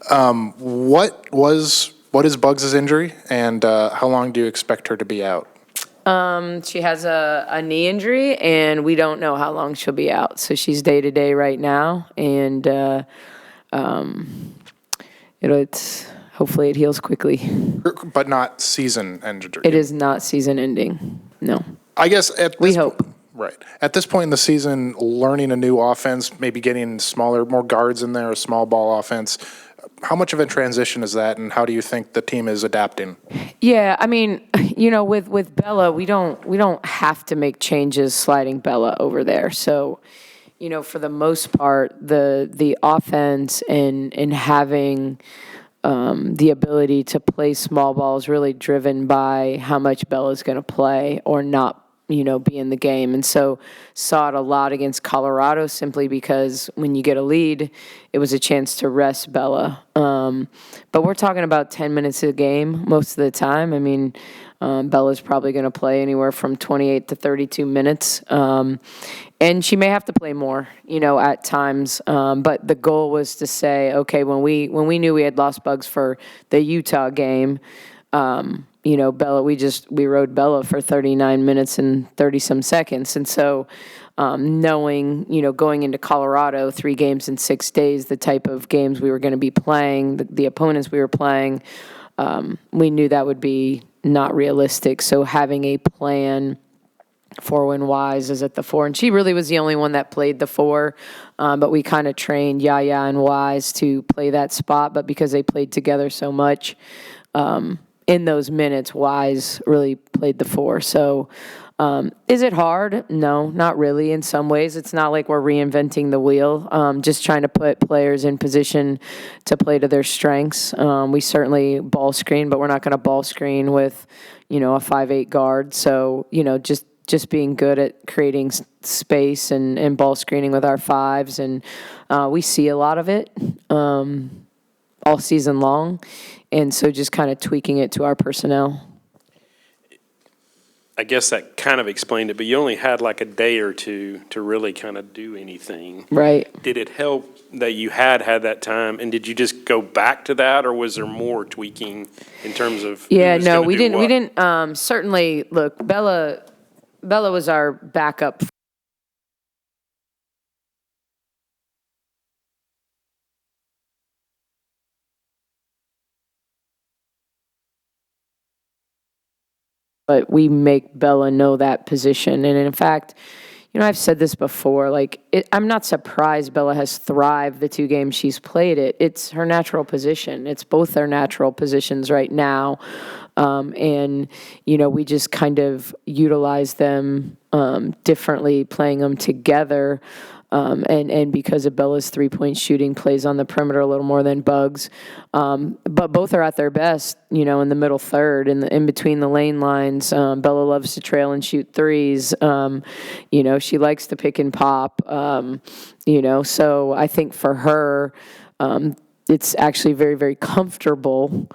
What is Bugs' injury, and how long do you expect her to be out? She has a knee injury, and we don't know how long she'll be out. So she's day-to-day right now, and it's hopefully it heals quickly. But not season injury. It is not season ending. No. I guess we hope. Right. At this point in the season, learning a new offense, maybe getting more guards in there, a small ball offense. How much of a transition is that, and how do you think the team is adapting? Yeah, I mean, with Bella, we don't have to make changes sliding Bella over there. So, for the most part, the offense and having the ability to play small ball is really driven by how much Bella's going to play or not, be in the game. And so saw it a lot against Colorado simply because when you get a lead, it was a chance to rest Bella. But we're talking about 10 minutes a game most of the time. I mean, Bella's probably going to play anywhere from 28 to 32 minutes. And she may have to play more, at times. But the goal was to say, okay, when we knew we had lost Bugs for the Utah game, Bella, we rode Bella for 39 minutes and 30-some seconds. And so knowing, going into Colorado, 3 games in 6 days, the type of games we were going to be playing, the opponents we were playing, we knew that would be not realistic. So having a plan for when Wise is at the 4, and she really was the only one that played the 4, but we kind of trained Yaya and Wise to play that spot, but because they played together so much, in those minutes, Wise really played the 4. So is it hard? No, not really. In some ways, it's not like we're reinventing the wheel, just trying to put players in position to play to their strengths. We certainly ball screen, but we're not going to ball screen with, a 5'8" guard. So, just being good at creating space and ball screening with our 5s. And we see a lot of it all season long. And so just kind of tweaking it to our personnel. I guess that kind of explained it, but you only had like a day or two to really kind of do anything. Right. Did it help that you had that time, and did you just go back to that, or was there more tweaking in terms of Yeah, no, we didn't. What? We didn't. Certainly, look, Bella was our backup. But we make Bella know that position. And in fact, I've said this before, I'm not surprised Bella has thrived the 2 games she's played it. It's her natural position. It's both their natural positions right now. And, we just kind of utilize them differently, playing them together. And because of Bella's 3-point shooting, plays on the perimeter a little more than Bugs. But both are at their best, in the middle third, in between the lane lines. Bella loves to trail and shoot 3s. She likes to pick and pop. So I think for her, it's actually very, very comfortable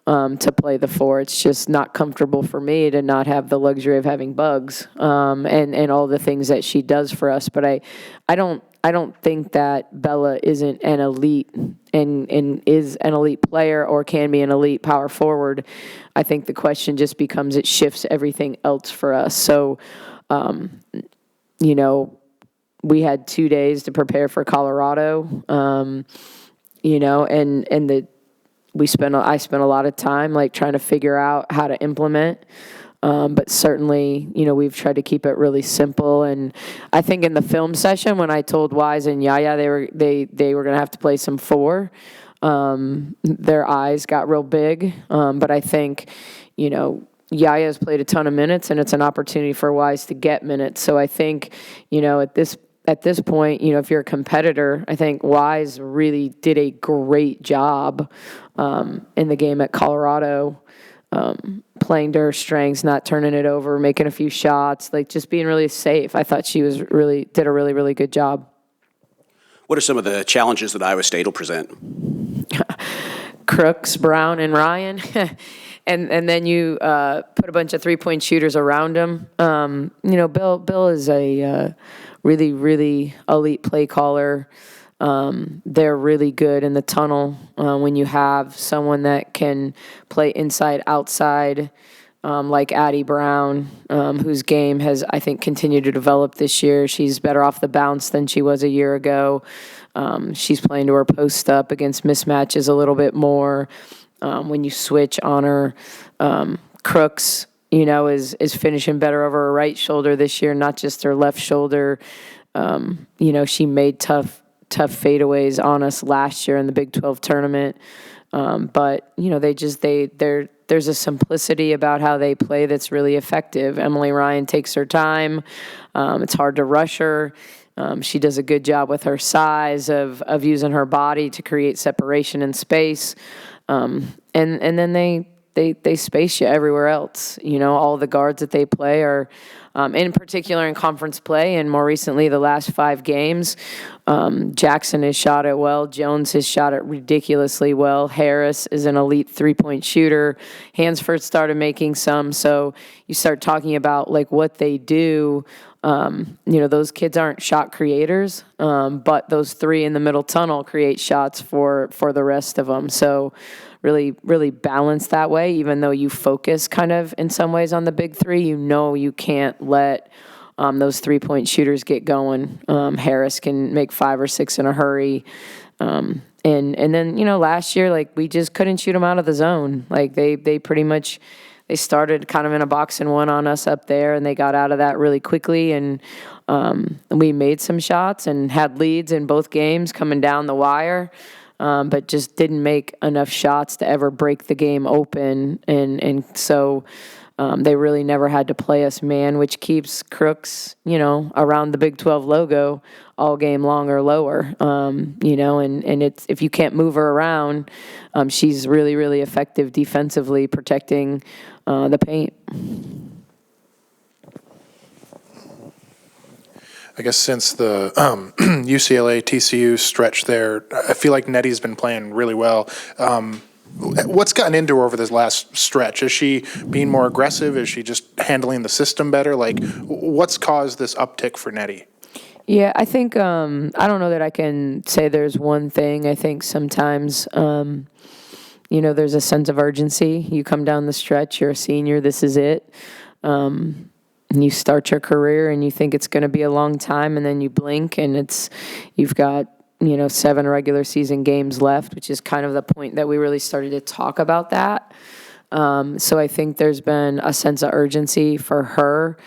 to play the 4. It's just not comfortable for me to not have the luxury of having Bugs and all the things that she does for us. But I don't think that Bella isn't an elite and is an elite player or can be an elite power forward. I think the question just becomes it shifts everything else for us. So, we had 2 days to prepare for Colorado. I spent a lot of time trying to figure out how to implement. But certainly, we've tried to keep it really simple. And I think in the film session, when I told Wise and Yaya they were going to have to play some 4, their eyes got real big. But I think, Yaya's played a ton of minutes, and it's an opportunity for Wise to get minutes. So I think, at this point, if you're a competitor, I think Wise really did a great job in the game at Colorado, playing to her strengths, not turning it over, making a few shots, just being really safe. I thought she did a really, really good job. What are some of the challenges that Iowa State will present? Crooks, Brown, and Ryan. And then you put a bunch of 3-point shooters around him. Bill is a really, really elite play caller. They're really good in the tunnel when you have someone that can play inside, outside, like Addie Brown, whose game has, I think, continued to develop this year. She's better off the bounce than she was a year ago. She's playing to her post up against mismatches a little bit more. When you switch on her, Crooks, is finishing better over her right shoulder this year, not just her left shoulder. She made tough fadeaways on us last year in the Big 12 tournament. But there's a simplicity about how they play that's really effective. Emily Ryan takes her time. It's hard to rush her. She does a good job with her size of using her body to create separation and space. And then they space you everywhere else. All the guards that they play are, in particular in conference play, and more recently the last 5 games, Jackson has shot it well. Jones has shot it ridiculously well. Harris is an elite three-point shooter. Hansford started making some. So you start talking about like what they do. Those kids aren't shot creators, but those 3 in the middle tunnel create shots for the rest of them. So really, really balanced that way, even though you focus kind of in some ways on the big 3, you can't let those three-point shooters get going. Harris can make 5 or 6 in a hurry. And then, last year, like, we just couldn't shoot them out of the zone. Like, they pretty much, they started kind of in a box and one on us up there, and they got out of that really quickly. And we made some shots and had leads in both games coming down the wire. But just didn't make enough shots to ever break the game open. And so they really never had to play us man, which keeps Crooks, around the Big 12 logo all game long or lower. And it's, if you can't move her around, she's really, really effective defensively protecting the paint. I guess since the UCLA TCU stretch there, I feel like Nettie's been playing really well. What's gotten into her over this last stretch? Is she being more aggressive? Is she just handling the system better? Like, what's caused this uptick for Nettie? Yeah, I think, I don't know that I can say there's one thing. I think sometimes, there's a sense of urgency. You come down the stretch, you're a senior, this is it. And you start your career and you think it's going to be a long time, and then you blink and you've got, 7 regular season games left, which is kind of the point that we really started to talk about that. So I think there's been a sense of urgency for her.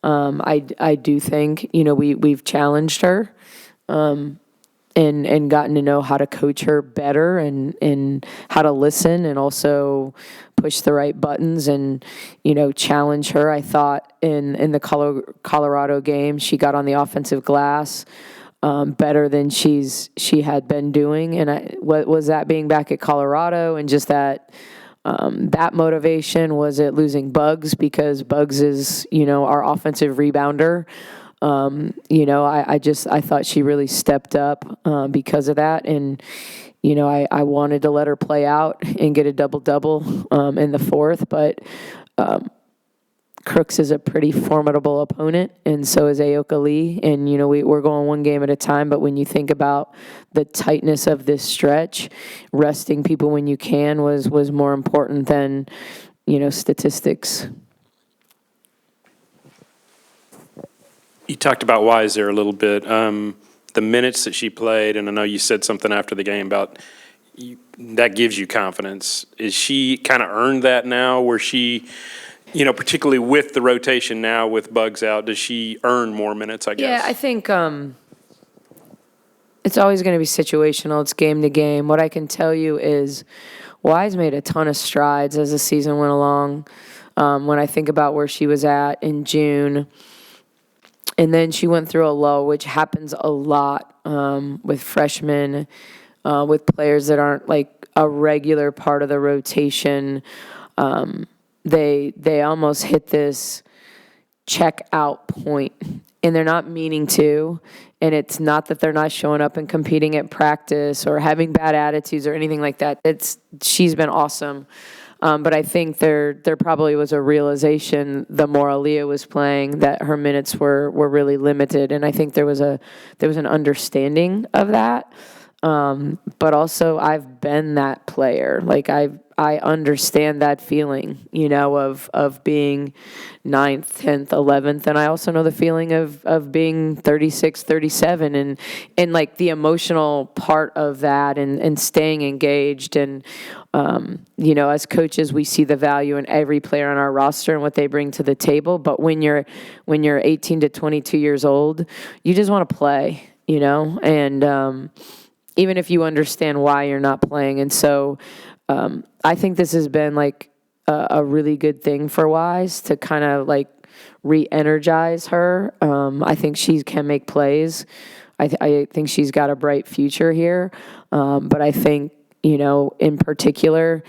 I do think, we've challenged her, and gotten to know how to coach her better and how to listen and also push the right buttons and, challenge her. I thought in the Colorado game, she got on the offensive glass better than she had been doing. And what was that, being back at Colorado and just that motivation? Was it losing Bugs? Because Bugs is, our offensive rebounder. I thought she really stepped up because of that. And, I wanted to let her play out and get a double-double in the fourth, but Crooks is a pretty formidable opponent, and so is Aoka Lee. And, we're going one game at a time, but when you think about the tightness of this stretch, resting people when you can was more important than, statistics. You talked about Wise there a little bit. The minutes that she played, and I know you said something after the game about that gives you confidence. Is she kind of earned that now where she, particularly with the rotation now with Bugs out, does she earn more minutes, I guess? Yeah, I think it's always going to be situational. It's game to game. What I can tell you is Wise made a ton of strides as the season went along. When I think about where she was at in June, and then she went through a lull, which happens a lot with freshmen, with players that aren't like a regular part of the rotation. They almost hit this check out point, and they're not meaning to. And it's not that they're not showing up and competing at practice or having bad attitudes or anything like that. She's been awesome. But I think there probably was a realization the more Aaliyah was playing that her minutes were really limited, and I think there was an understanding of that. But also I've been that player. Like I understand that feeling, of being 9th, 10th, 11th. And I also know the feeling of being 36, 37 and like the emotional part of that and staying engaged. And, as coaches, we see the value in every player on our roster and what they bring to the table. But when you're 18 to 22 years old, you just want to play, and, even if you understand why you're not playing. And so I think this has been like a really good thing for Wise to kind of like re-energize her. I think she can make plays. I think she's got a bright future here. But I think, in particular,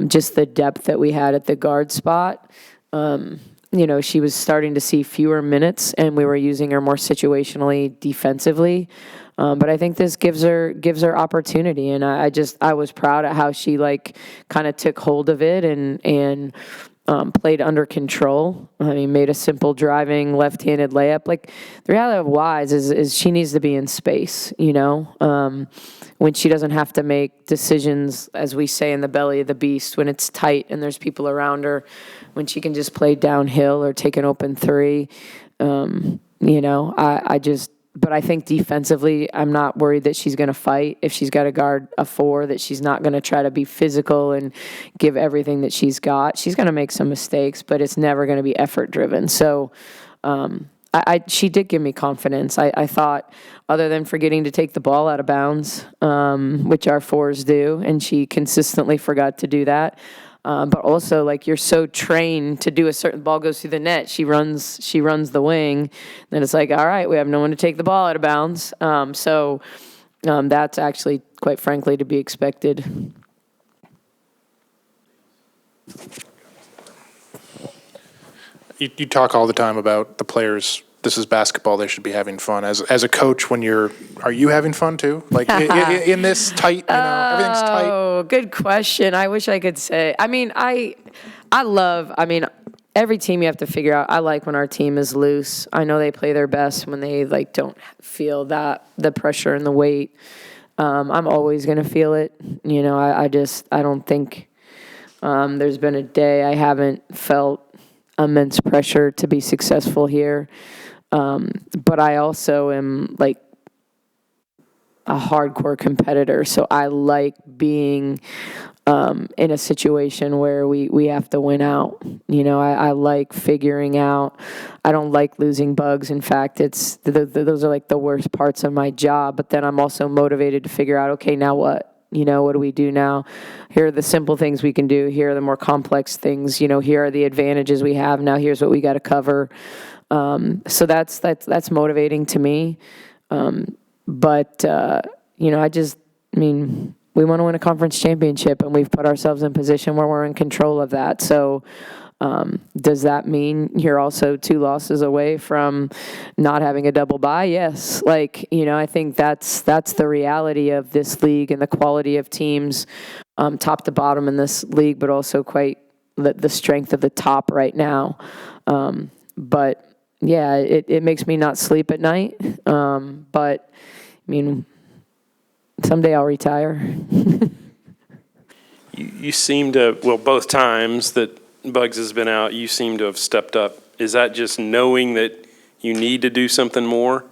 just the depth that we had at the guard spot, she was starting to see fewer minutes and we were using her more situationally defensively. But I think this gives her opportunity, and I was proud at how she like kind of took hold of it and played under control. I mean, made a simple driving left-handed layup. Like the reality of Wise is she needs to be in space, when she doesn't have to make decisions, as we say in the belly of the beast, when it's tight and there's people around her, when she can just play downhill or take an open three. But I think defensively, I'm not worried that she's going to fight. If she's got to guard a 4, that she's not going to try to be physical and give everything that she's got. She's going to make some mistakes, but it's never going to be effort driven. So she did give me confidence. I thought, other than forgetting to take the ball out of bounds, which our 4s do, and she consistently forgot to do that. But also, like, you're so trained to do a certain ball goes through the net. She runs the wing. Then it's like, all right, we have no one to take the ball out of bounds. So that's actually, quite frankly, to be expected. You talk all the time about the players. This is basketball. They should be having fun. As a coach, are you having fun too? Like in this tight, everything's tight. Oh, good question. I wish I could say. I mean, every team you have to figure out. I like when our team is loose. I know they play their best when they like don't feel the pressure and the weight. I'm always gonna feel it. I don't think there's been a day I haven't felt immense pressure to be successful here. But I also am like a hardcore competitor, so I like being in a situation where we have to win out. I like figuring out. I don't like losing bugs. In fact, those are like the worst parts of my job. But then I'm also motivated to figure out, okay, now what? What do we do now? Here are the simple things we can do. Here are the more complex things. Here are the advantages we have. Now here's what we got to cover. So that's motivating to me. But we want to win a conference championship, and we've put ourselves in a position where we're in control of that. So does that mean you're also 2 losses away from not having a double bye? Yes. I think that's the reality of this league and the quality of teams, top to bottom in this league, but also quite the strength of the top right now. But yeah, it makes me not sleep at night. But someday I'll retire. You seem to, both times that Bugs has been out, you seem to have stepped up. Is that just knowing that you need to do something more?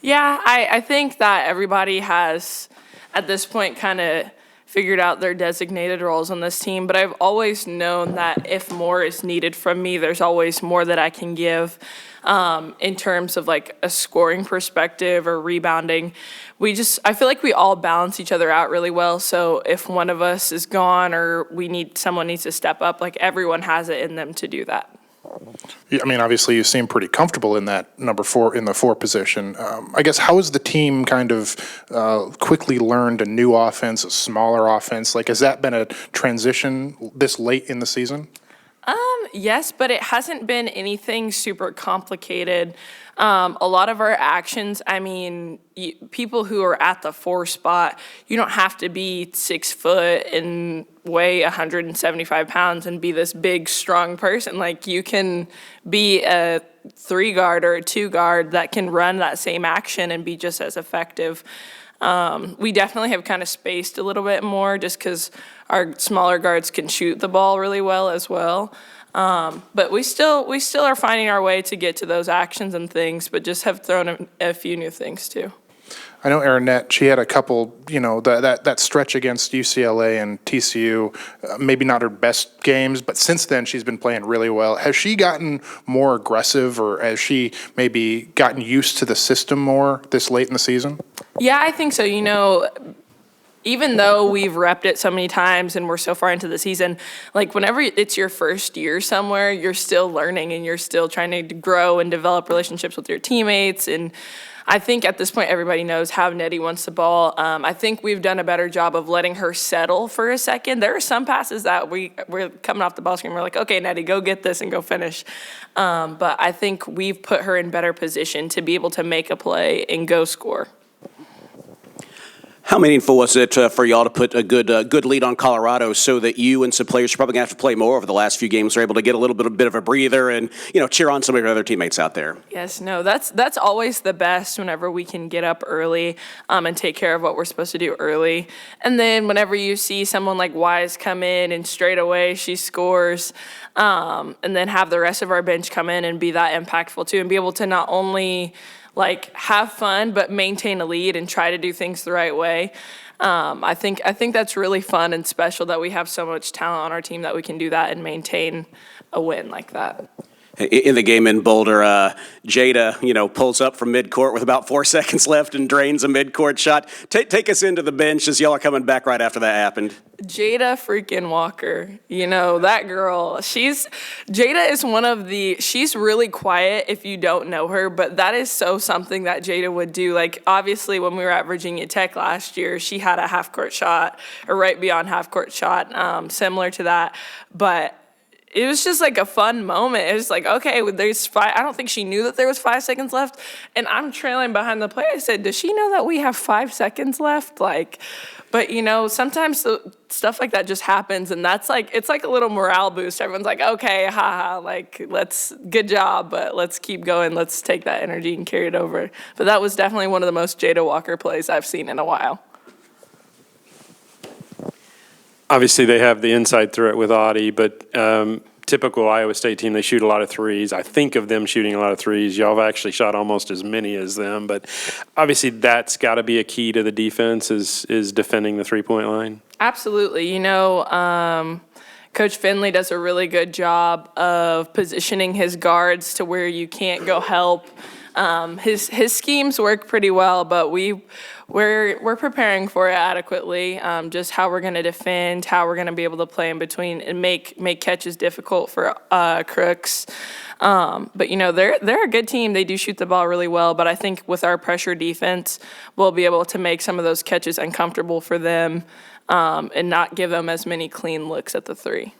Yeah, I think that everybody has, at this point, kind of figured out their designated roles on this team, but I've always known that if more is needed from me, there's always more that I can give in terms of like a scoring perspective or rebounding. I feel like we all balance each other out really well. So if one of us is gone or someone needs to step up, like everyone has it in them to do that. Yeah, obviously you seem pretty comfortable in that number 4 in the 4 position. I guess how has the team kind of quickly learned a new offense, a smaller offense? Like, has that been a transition this late in the season? Yes, but it hasn't been anything super complicated. A lot of our actions, I mean, people who are at the 4 spot, you don't have to be 6 foot and weigh 175 pounds and be this big, strong person. Like, you can be a 3 guard or a 2 guard that can run that same action and be just as effective. We definitely have kind of spaced a little bit more just because our smaller guards can shoot the ball really well as well. But we still are finding our way to get to those actions and things, but just have thrown a few new things too. I know Aaronette, she had a couple, that stretch against UCLA and TCU, maybe not her best games, but since then she's been playing really well. Has she gotten more aggressive, or has she maybe gotten used to the system more this late in the season? Yeah, I think so. Even though we've repped it so many times and we're so far into the season, like whenever it's your first year somewhere, you're still learning and you're still trying to grow and develop relationships with your teammates. And I think at this point, everybody knows how Nettie wants the ball. I think we've done a better job of letting her settle for a second. There are some passes that we're coming off the ball screen. We're like, okay, Nettie, go get this and go finish. But I think we've put her in better position to be able to make a play and go score. How meaningful was it for y'all to put a good lead on Colorado so that you and some players are probably going to have to play more over the last few games are able to get a little bit of a breather and, cheer on some of your other teammates out there? Yes, no, that's always the best whenever we can get up early and take care of what we're supposed to do early. And then whenever you see someone like Wise come in and straight away she scores, and then have the rest of our bench come in and be that impactful too, and be able to not only have fun, but maintain a lead and try to do things the right way. I think that's really fun and special that we have so much talent on our team that we can do that and maintain a win like that. In the game in Boulder, Jada, pulls up from midcourt with about 4 seconds left and drains a midcourt shot. Take us into the bench as y'all are coming back right after that happened. Jada freaking Walker, that girl, Jada is she's really quiet if you don't know her, but that is so something that Jada would do. Like, obviously, when we were at Virginia Tech last year, she had a half-court shot, or right beyond half-court shot, similar to that, but it was just like a fun moment. It was like, okay, there's 5. I don't think she knew that there was 5 seconds left, and I'm trailing behind the play. I said, does she know that we have 5 seconds left? But sometimes stuff like that just happens, and it's like a little morale boost. Everyone's like, okay, haha, good job, but let's keep going. Let's take that energy and carry it over. But that was definitely one of the most Jada Walker plays I've seen in a while. Obviously, they have the inside threat with Audie, but typical Iowa State team, they shoot a lot of threes. I think of them shooting a lot of threes. Y'all have actually shot almost as many as them, but obviously that's got to be a key to the defense is defending the three-point line. Absolutely. Coach Finley does a really good job of positioning his guards to where you can't go help. His schemes work pretty well, but we're preparing for it adequately. Just how we're going to defend, how we're going to be able to play in between and make catches difficult for Crooks. But they're a good team. They do shoot the ball really well, but I think with our pressure defense, we'll be able to make some of those catches uncomfortable for them and not give them as many clean looks at the 3.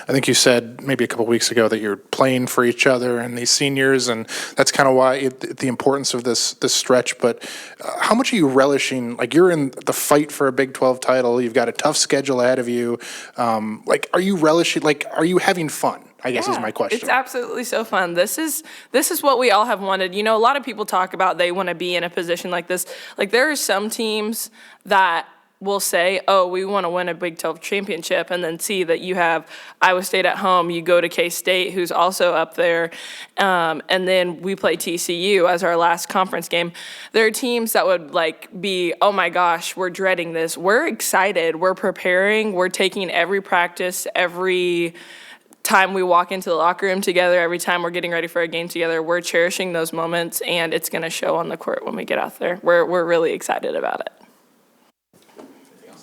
I think you said maybe a couple weeks ago that you're playing for each other and these seniors, and that's kind of why the importance of this stretch. But how much are you relishing? You're in the fight for a Big 12 title. You've got a tough schedule ahead of you. Are you relishing? Are you having fun? I guess is my question. It's absolutely so fun. This is what we all have wanted. A lot of people talk about they want to be in a position like this. There are some teams that will say, oh, we want to win a Big 12 championship, and then see that you have Iowa State at home, you go to K-State, who's also up there, and then we play TCU as our last conference game. There are teams that would be, oh my gosh, we're dreading this. We're excited, we're preparing, we're taking every practice, every time we walk into the locker room together, every time we're getting ready for a game together, we're cherishing those moments, and it's going to show on the court when we get out there. We're really excited about it.